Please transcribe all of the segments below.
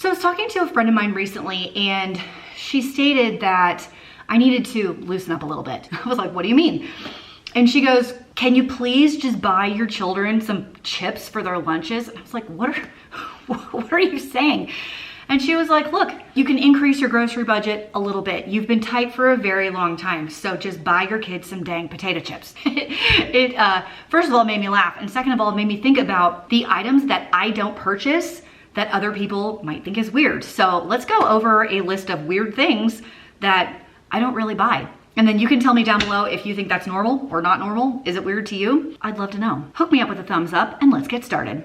So I was talking to a friend of mine recently, and she stated that I needed to loosen up a little bit. I was like, what do you mean? And she goes, can you please just buy your children some chips for their lunches? And I was like, what are you saying? And she was like, look, you can increase your grocery budget a little bit. You've been tight for a very long time, so just buy your kids some dang potato chips. It first of all, made me laugh. And second of all, it made me think about the items that I don't purchase that other people might think is weird. So let's go over a list of weird things that I don't really buy. And then you can tell me down below if you think that's normal or not normal. Is it weird to you? I'd love to know. Hook me up with a thumbs up and let's get started.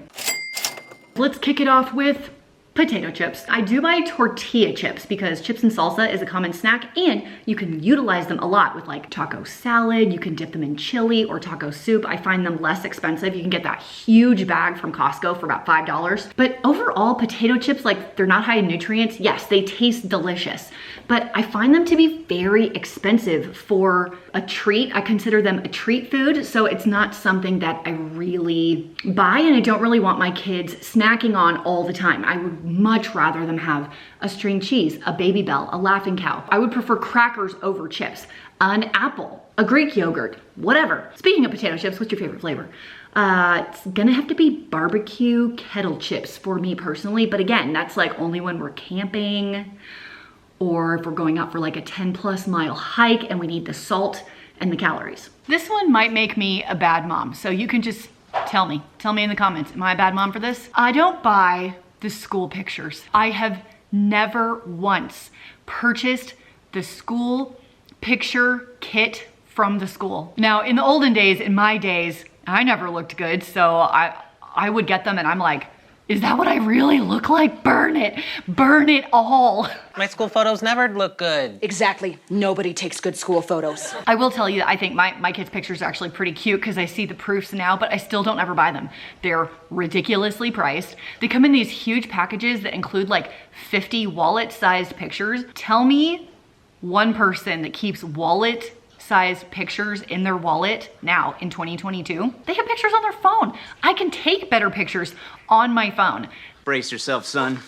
Let's kick it off with potato chips. I do buy tortilla chips because chips and salsa is a common snack and you can utilize them a lot with like taco salad. You can dip them in chili or taco soup. I find them less expensive. You can get that huge bag from Costco for about $5. But overall, potato chips, like they're not high in nutrients. Yes, they taste delicious, but I find them to be very expensive for a treat. I consider them a treat food, so it's not something that I really buy and I don't really want my kids snacking on all the time. I would much rather them have a string cheese, a Baby Bell, a Laughing Cow. I would prefer crackers over chips, an apple, a Greek yogurt, whatever. Speaking of potato chips, what's your favorite flavor? It's gonna have to be barbecue kettle chips for me personally, but again, that's like only when we're camping or if we're going out for like a 10+ mile hike and we need the salt and the calories. This one might make me a bad mom, so you can just tell me in the comments, am I a bad mom for this? I don't buy the school pictures. I have never once purchased the school picture kit from the school. Now, in the olden days, in my days, I never looked good, so I would get them and I'm like, is that what I really look like? Burn it all. My school photos never look good. Exactly. Nobody takes good school photos. I will tell you that I think my kids' pictures are actually pretty cute because I see the proofs now, but I still don't ever buy them. They're ridiculously priced. They come in these huge packages that include like 50 wallet-sized pictures. Tell me one person that keeps wallet-sized pictures in their wallet now in 2022. They have pictures on their phone. I can take better pictures on my phone. Brace yourself, son.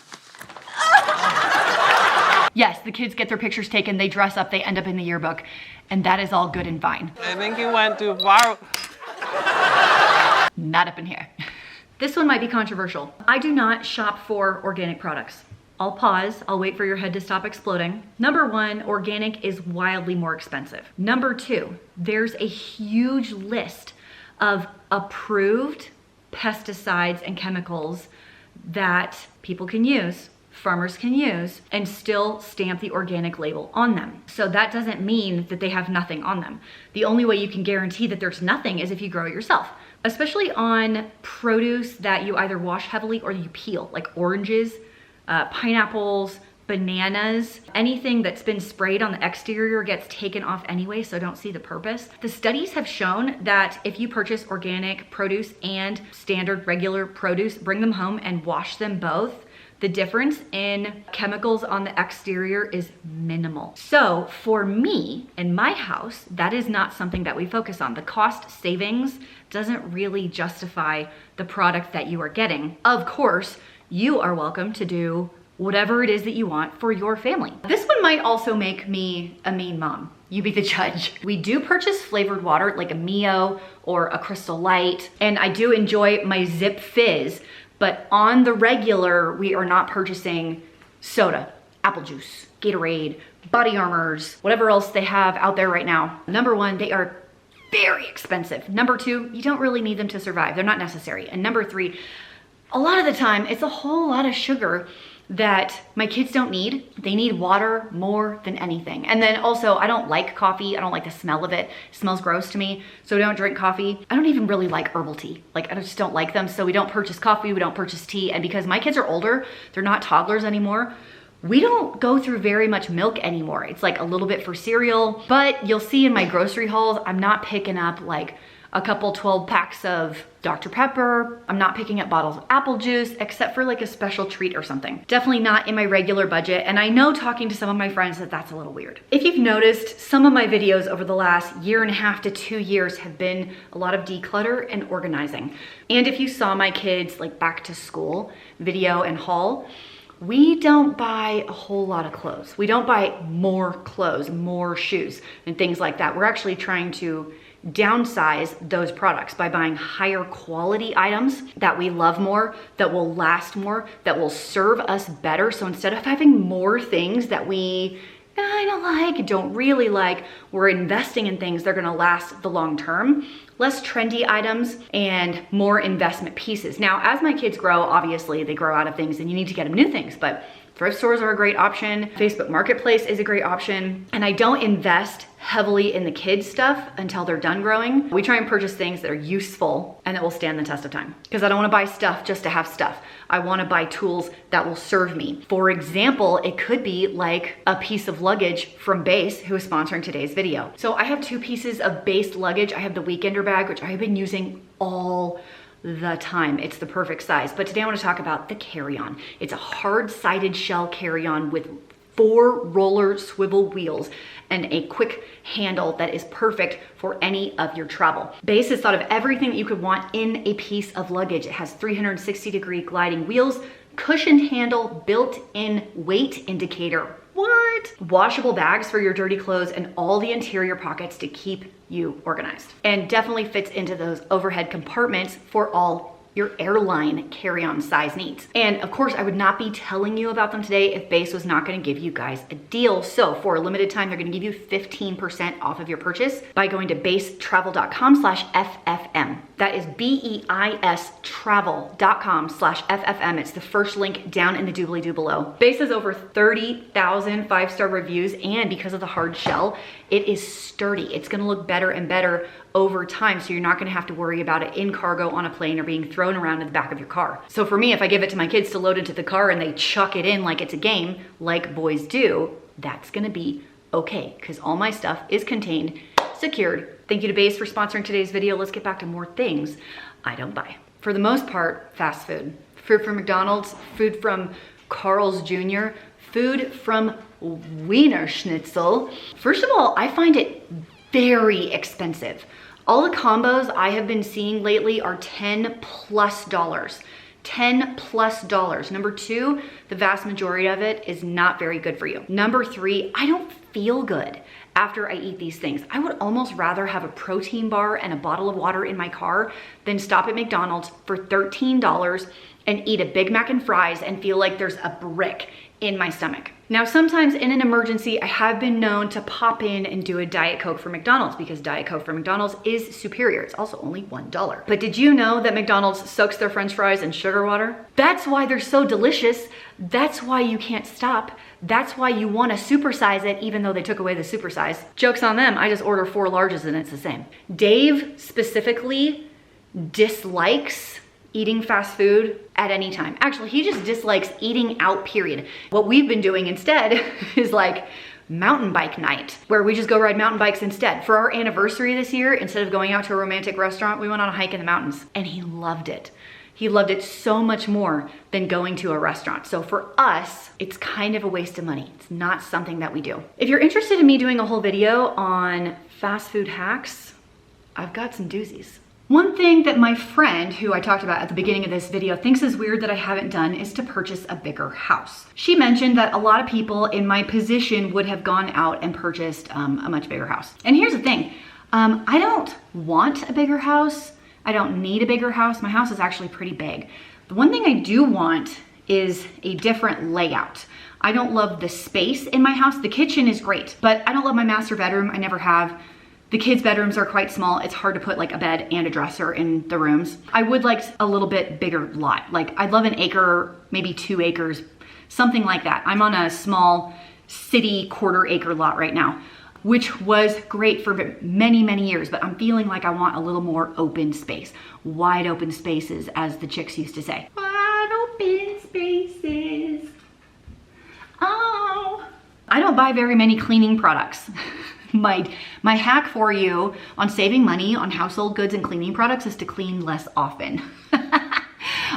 Yes, the kids get their pictures taken, they dress up, they end up in the yearbook, and that is all good and fine. I think you went too far. Not up in here. This one might be controversial. I do not shop for organic products. I'll pause, I'll wait for your head to stop exploding. Number one, organic is wildly more expensive. Number two, there's a huge list of approved pesticides and chemicals that people can use, farmers can use, and still stamp the organic label on them. So that doesn't mean that they have nothing on them. The only way you can guarantee that there's nothing is if you grow it yourself, especially on produce that you either wash heavily or you peel, like oranges, pineapples, bananas. Anything that's been sprayed on the exterior gets taken off anyway, so don't see the purpose. The studies have shown that if you purchase organic produce and standard regular produce, bring them home and wash them both, the difference in chemicals on the exterior is minimal. So for me, in my house, that is not something that we focus on. The cost savings doesn't really justify the product that you are getting. Of course, you are welcome to do whatever it is that you want for your family. This one might also make me a mean mom. You be the judge. We do purchase flavored water like a Mio or a Crystal Light, and I do enjoy my Zip Fizz, but on the regular, we are not purchasing soda, apple juice, Gatorade, Body Armors, whatever else they have out there right now. Number one, they are very expensive. Number two, you don't really need them to survive. They're not necessary. And number three, a lot of the time, it's a whole lot of sugar that my kids don't need. They need water more than anything. And then also, I don't like coffee. I don't like the smell of it. It smells gross to me, so I don't drink coffee. I don't even really like herbal tea. Like, I just don't like them, so we don't purchase coffee, we don't purchase tea. And because my kids are older, they're not toddlers anymore, we don't go through very much milk anymore. It's like a little bit for cereal, but you'll see in my grocery hauls, I'm not picking up like a couple 12 packs of Dr. Pepper. I'm not picking up bottles of apple juice, except for like a special treat or something. Definitely not in my regular budget. And I know, talking to some of my friends, that that's a little weird. If you've noticed, some of my videos over the last 1.5 to 2 years have been a lot of declutter and organizing. And if you saw my kids like back to school video and haul, We don't buy a whole lot of clothes. We don't buy more clothes, more shoes, and things like that. We're actually trying to downsize those products by buying higher quality items that we love more, that will last more, that will serve us better. So instead of having more things that we kind of like, don't really like, we're investing in things that are gonna last the long term. Less trendy items and more investment pieces. Now, as my kids grow, obviously they grow out of things and you need to get them new things, but thrift stores are a great option. Facebook Marketplace is a great option. And I don't invest heavily in the kids stuff until they're done growing. We try and purchase things that are useful and that will stand the test of time. Because I don't wanna buy stuff just to have stuff. I wanna buy tools that will serve me. For example, it could be like a piece of luggage from Beis, who is sponsoring today's video. So I have 2 pieces of Beis luggage. I have the Weekender bag, which I have been using all the time. It's the perfect size. But today I want to talk about the carry-on. It's a hard-sided shell carry-on with 4 roller swivel wheels and a quick handle that is perfect for any of your travel. Beis has thought of everything that you could want in a piece of luggage. It has 360-degree gliding wheels, cushioned handle, built-in weight indicator. What? Washable bags for your dirty clothes and all the interior pockets to keep you organized. And definitely fits into those overhead compartments for all your airline carry-on size needs. And of course, I would not be telling you about them today if Beis was not gonna give you guys a deal. So for a limited time, they're gonna give you 15% off of your purchase by going to beistravel.com/FFM. That is BEIS travel.com/FFM. It's the first link down in the doobly-doo below. Beis has over 30,000 5-star reviews, and because of the hard shell, it is sturdy. It's gonna look better and better over time, so you're not gonna have to worry about it in cargo on a plane or being thrown around in the back of your car. So for me, if I give it to my kids to load into the car and they chuck it in like it's a game, like boys do, that's gonna be okay, because all my stuff is contained, secured. Thank you to Beis for sponsoring today's video. Let's get back to more things I don't buy. For the most part, fast food. Food from McDonald's, food from Carl's Jr., food from Wiener Schnitzel. First of all, I find it very expensive. All the combos I have been seeing lately are $10+. $10+. Number 2, the vast majority of it is not very good for you. Number 3, I don't feel good after I eat these things. I would almost rather have a protein bar and a bottle of water in my car than stop at McDonald's for $13 and eat a Big Mac and fries and feel like there's a brick in my stomach. Now, sometimes in an emergency, I have been known to pop in and do a Diet Coke for McDonald's because Diet Coke for McDonald's is superior. It's also only $1. But did you know that McDonald's soaks their French fries in sugar water? That's why they're so delicious. That's why you can't stop. That's why you want to supersize it even though they took away the supersize. Joke's on them. I just order 4 larges and it's the same. Dave specifically dislikes eating fast food at any time. Actually, he just dislikes eating out, period. What we've been doing instead is like mountain bike night, where we just go ride mountain bikes instead. For our anniversary this year, instead of going out to a romantic restaurant, we went on a hike in the mountains and he loved it. He loved it so much more than going to a restaurant. So for us, it's kind of a waste of money. It's not something that we do. If you're interested in me doing a whole video on fast food hacks, I've got some doozies. One thing that my friend, who I talked about at the beginning of this video, thinks is weird that I haven't done is to purchase a bigger house. She mentioned that a lot of people in my position would have gone out and purchased a much bigger house. And here's the thing, I don't want a bigger house. I don't need a bigger house. My house is actually pretty big. The one thing I do want is a different layout. I don't love the space in my house. The kitchen is great, but I don't love my master bedroom. I never have. The kids' bedrooms are quite small. It's hard to put like a bed and a dresser in the rooms. I would like a little bit bigger lot. Like I'd love an acre, maybe 2 acres, something like that. I'm on a small city 1/4 acre lot right now, which was great for many, many years, but I'm feeling like I want a little more open space. Wide open spaces, as the chicks used to say. Wide open spaces. Oh. I don't buy very many cleaning products. My hack for you on saving money on household goods and cleaning products is to clean less often.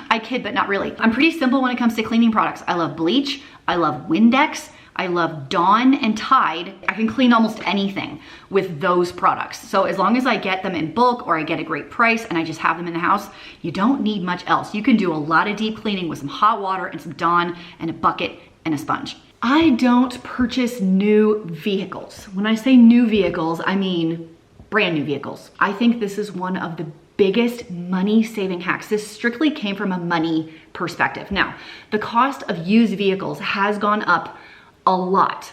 I kid, but not really. I'm pretty simple when it comes to cleaning products. I love bleach, I love Windex, I love Dawn and Tide. I can clean almost anything with those products. So as long as I get them in bulk or I get a great price and I just have them in the house, you don't need much else. You can do a lot of deep cleaning with some hot water and some Dawn and a bucket and a sponge. I don't purchase new vehicles. When I say new vehicles, I mean brand new vehicles. I think this is one of the biggest money saving hacks. This strictly came from a money perspective. Now, the cost of used vehicles has gone up a lot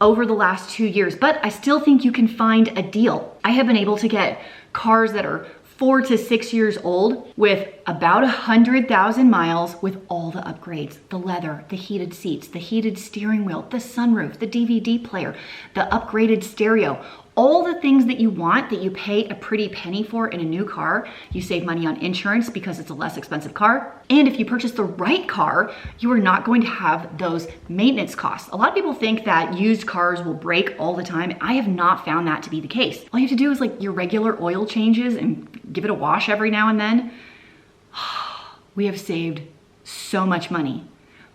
over the last 2 years, but I still think you can find a deal. I have been able to get cars that are 4 to 6 years old with about 100,000 miles with all the upgrades, the leather, the heated seats, the heated steering wheel, the sunroof, the DVD player, the upgraded stereo, all the things that you want that you pay a pretty penny for in a new car. You save money on insurance because it's a less expensive car. And if you purchase the right car, you are not going to have those maintenance costs. A lot of people think that used cars will break all the time. I have not found that to be the case. All you have to do is like your regular oil changes and give it a wash every now and then. We have saved so much money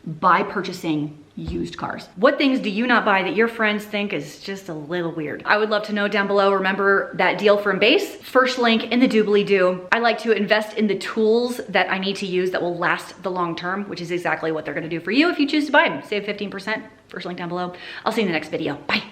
by purchasing used cars. What things do you not buy that your friends think is just a little weird? I would love to know down below. Remember that deal from Beis? First link in the doobly-doo. I like to invest in the tools that I need to use that will last the long term, which is exactly what they're gonna do for you if you choose to buy them. Save 15%. First link down below. I'll see you in the next video. Bye.